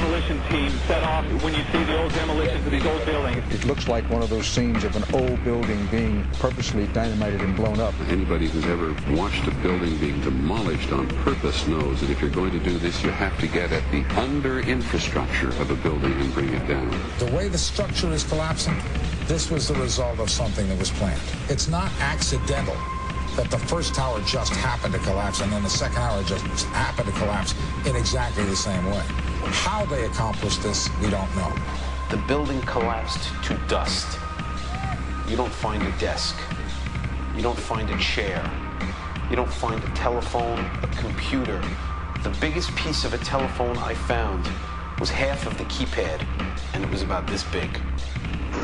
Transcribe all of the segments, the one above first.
demolition team set off when you see the old demolitions of these old buildings. It looks like one of those scenes of an old building being purposely dynamited and blown up. Anybody who's ever watched a building being demolished on purpose knows that if you're going to do this, you have to get at the under-infrastructure of a building and bring it down. The way the structure is collapsing, this was the result of something that was planned. It's not accidental that the first tower just happened to collapse and then the second tower just happened to collapse in exactly the same way. How they accomplished this, we don't know. The building collapsed to dust. You don't find a desk. You don't find a chair. You don't find a telephone, a computer. The biggest piece of a telephone I found was half of the keypad, and it was about this big.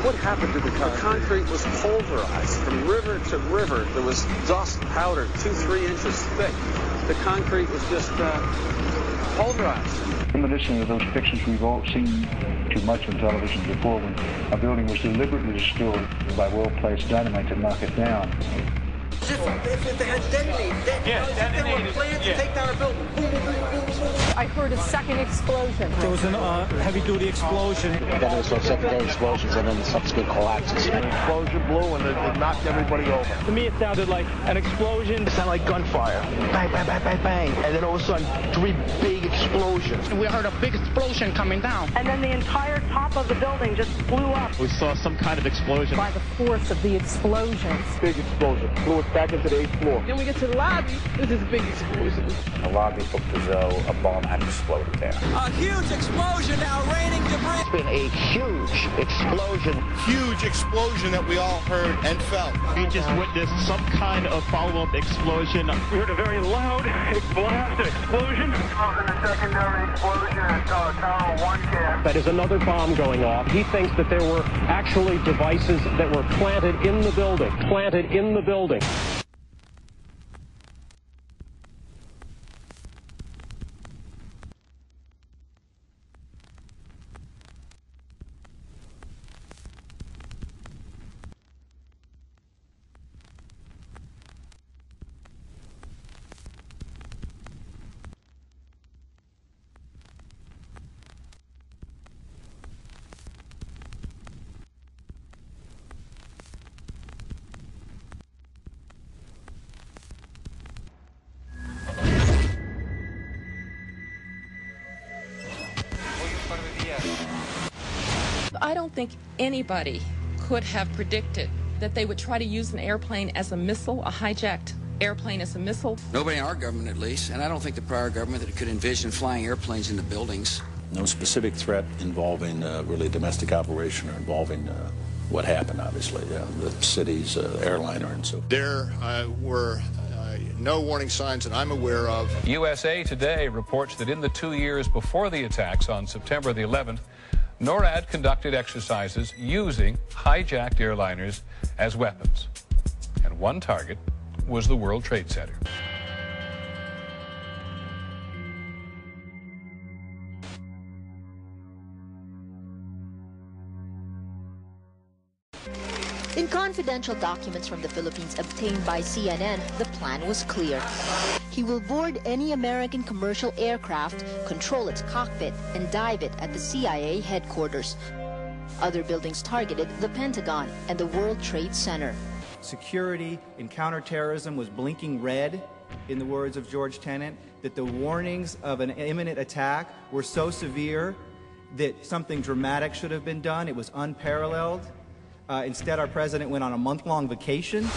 What happened to the concrete? The concrete was pulverized from river to river. There was dust powder 2-3 inches thick. The concrete was just pulverized. In addition to those pictures we've all seen too much on television before, when a building was deliberately destroyed by well-placed dynamite to knock it down. If they had detonated, they were planned to take down a building. Boom, boom, boom, boom, boom. I heard a second explosion. There was a heavy-duty explosion. Then there was secondary explosions and then subsequent collapses. An explosion blew and it knocked everybody over. To me, it sounded like an explosion. It sounded like gunfire. Bang, bang, bang, bang, bang. And then all of a sudden, 3 big explosions. We heard a big explosion coming down. And then the entire top of the building just blew up. We saw some kind of explosion. By the force of the explosions. Big explosion. Blew it back into the 8th floor. Then we get to the lobby. This is a big explosion. The lobby looked as though a bomb had exploded there. A huge explosion now raining debris. It's been a huge explosion. Huge explosion that we all heard and felt. We just witnessed some kind of follow-up explosion. We heard a very loud blast and explosion. The secondary explosion at Tower 1 camp. That is another bomb going off. He thinks that there were actually devices that were planted in the building. Planted in the building. I don't think anybody could have predicted that they would try to use an airplane as a missile, a hijacked airplane as a missile. Nobody in our government, at least, and I don't think the prior government that could envision flying airplanes into buildings. No specific threat involving really a domestic operation or involving what happened, obviously, the city's airliner and so. There were no warning signs that I'm aware of. USA Today reports that in the 2 years before the attacks on September the 11th, NORAD conducted exercises using hijacked airliners as weapons. And one target was the World Trade Center. In confidential documents from the Philippines obtained by CNN, the plan was clear. He will board any American commercial aircraft, control its cockpit, and dive it at the CIA headquarters. Other buildings targeted the Pentagon and the World Trade Center. Security in counterterrorism was blinking red, in the words of George Tenet, that the warnings of an imminent attack were so severe that something dramatic should have been done. It was unparalleled. Instead, our president went on a month-long vacation.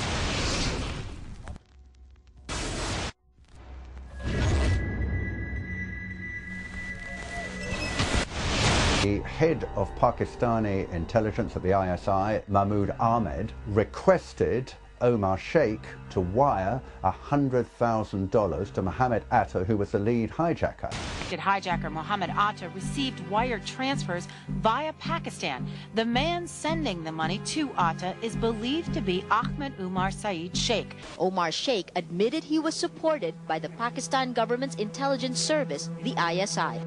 The head of Pakistani intelligence at the ISI, Mahmoud Ahmed, requested Omar Sheikh to wire $100,000 to Mohammed Atta, who was the lead hijacker. Hijacker Mohammed Atta received wire transfers via Pakistan. The man sending the money to Atta is believed to be Ahmed Umar Saeed Sheikh. Omar Sheikh admitted he was supported by the Pakistan government's intelligence service, the ISI.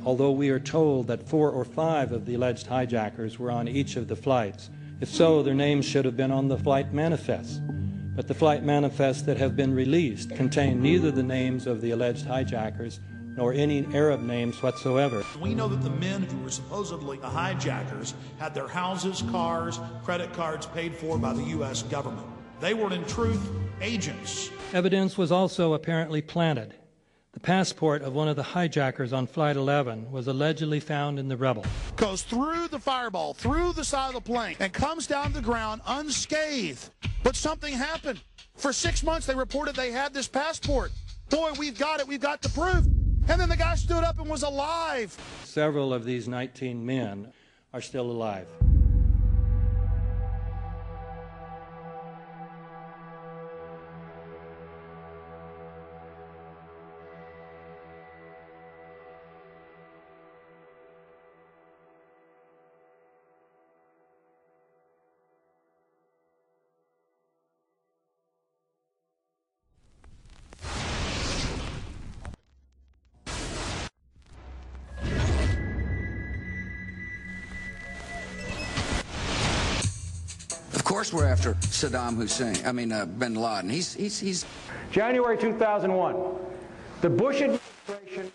although we are told that 4 or 5 of the alleged hijackers were on each of the flights. If so, their names should have been on the flight manifests. But the flight manifests that have been released contain neither the names of the alleged hijackers nor any Arab names whatsoever. We know that the men who were supposedly the hijackers had their houses, cars, credit cards paid for by the U.S. government. They were, in truth, agents. Evidence was also apparently planted. The passport of one of the hijackers on Flight 11 was allegedly found in the rubble. Goes through the fireball, through the side of the plane, and comes down to the ground unscathed. But something happened. For 6 months, they reported they had this passport. Boy, we've got it. We've got the proof. And then the guy stood up and was alive. Several of these 19 men are still alive. Of course we're after Saddam Hussein, bin Laden. He's January 2001, the Bush administration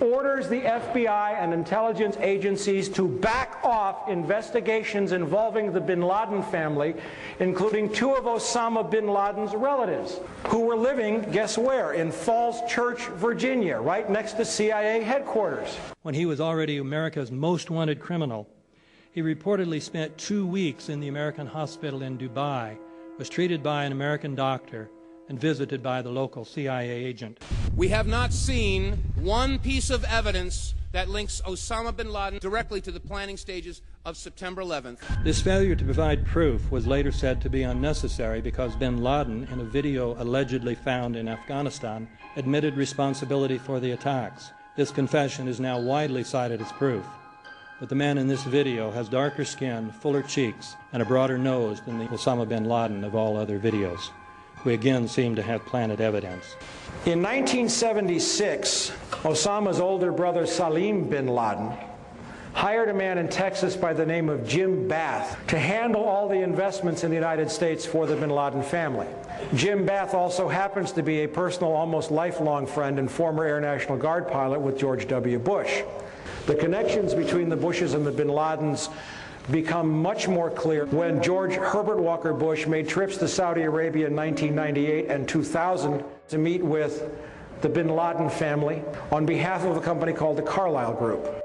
orders the FBI and intelligence agencies to back off investigations involving the bin Laden family, including 2 of Osama bin Laden's relatives, who were living, guess where, in Falls Church, Virginia, right next to CIA headquarters. When he was already America's most wanted criminal, he reportedly spent 2 weeks in the American hospital in Dubai, was treated by an American doctor, and visited by the local CIA agent. We have not seen one piece of evidence that links Osama bin Laden directly to the planning stages of September 11th. This failure to provide proof was later said to be unnecessary because bin Laden, in a video allegedly found in Afghanistan, admitted responsibility for the attacks. This confession is now widely cited as proof. But the man in this video has darker skin, fuller cheeks, and a broader nose than the Osama bin Laden of all other videos. We again seem to have planted evidence. In 1976, Osama's older brother Salim bin Laden hired a man in Texas by the name of Jim Bath to handle all the investments in the United States for the bin Laden family. Jim Bath also happens to be a personal, almost lifelong friend and former Air National Guard pilot with George W. Bush. The connections between the Bushes and the bin Ladens become much more clear when George Herbert Walker Bush made trips to Saudi Arabia in 1998 and 2000 to meet with the bin Laden family on behalf of a company called the Carlyle Group.